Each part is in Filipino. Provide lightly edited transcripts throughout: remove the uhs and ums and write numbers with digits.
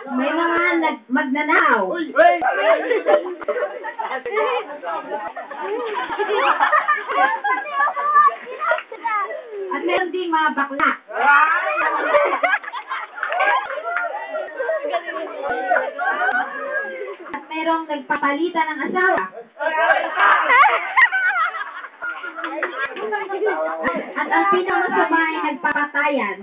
May mga magnanaw. At meron din mga bakla. At merong nagpapalitan ng asawa. At ang pinakamasama ay nagpapatayan.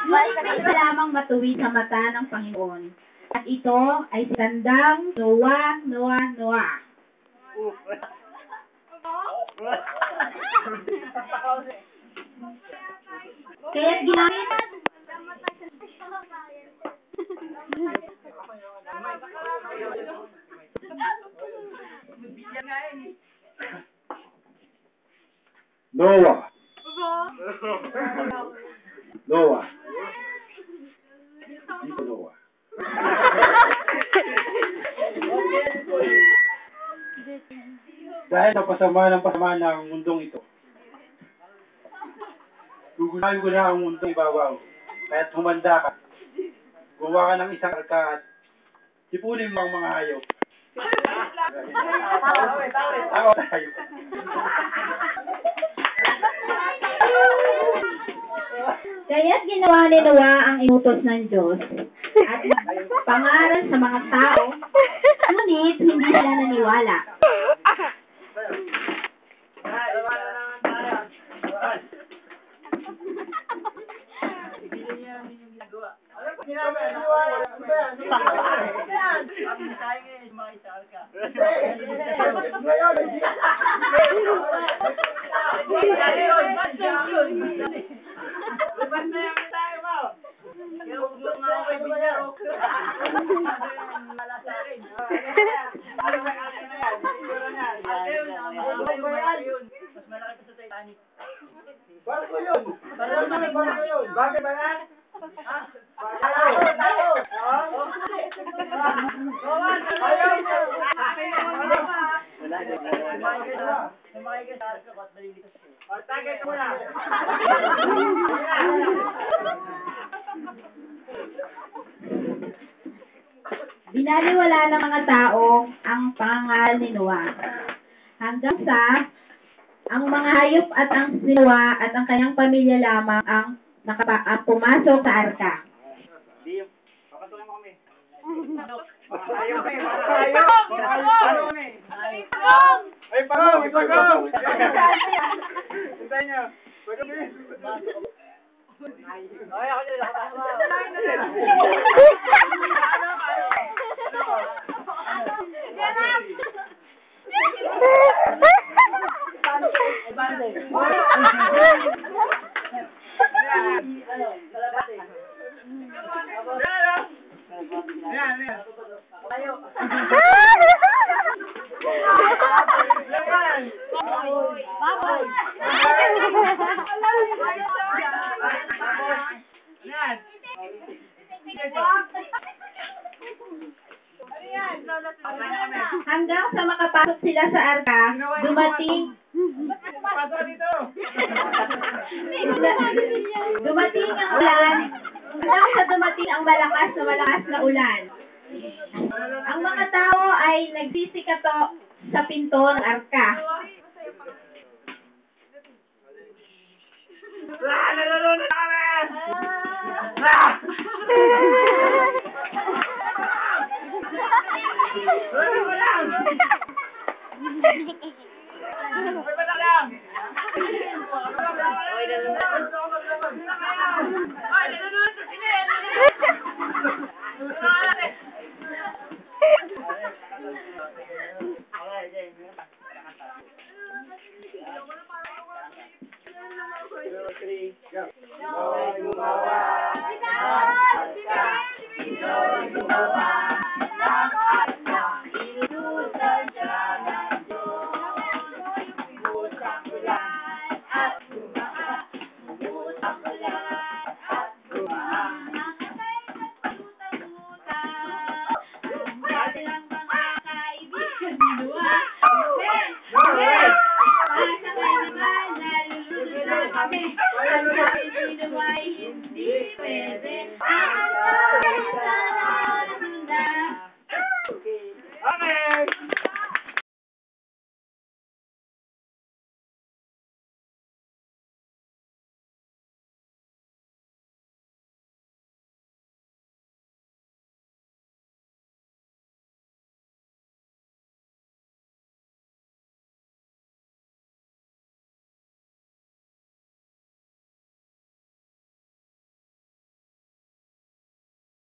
Ngunit may isa lamang matuwi sa mata ng Panginoon. At ito ay si tandang Noah. Kaya't ginamit Noah. Dito Noah. Dahil sa pasama ng mundong ito, gugulayin ko na ang mundong ibabaw. Kaya't humanda ka. Gumawa ka ng isang arka at sipunin mo ang mga hayop. Tao tayo. Kaya't ginawa ni Noah ang inutos ng Diyos at pangaral sa mga tao, ngunit hindi sila naniwala. Barko yun! Bakit ba yan? Binaliwala ng mga tao ang pangangaral ni Noah. Hanggang sa ang mga hayop at ang si Noah at ang kanyang pamilya lamang ang pumasok sa arka. Ay, pagong! Hintay niyo. Ay, ako nila. Hanggang sa makapasok sila sa arka, dumating ang ulan. Hanggang sa dumating ang malakas na ulan. Ang mga tao ay nagsisikato sa pinto ng arka. Nalulunod na kami! Go.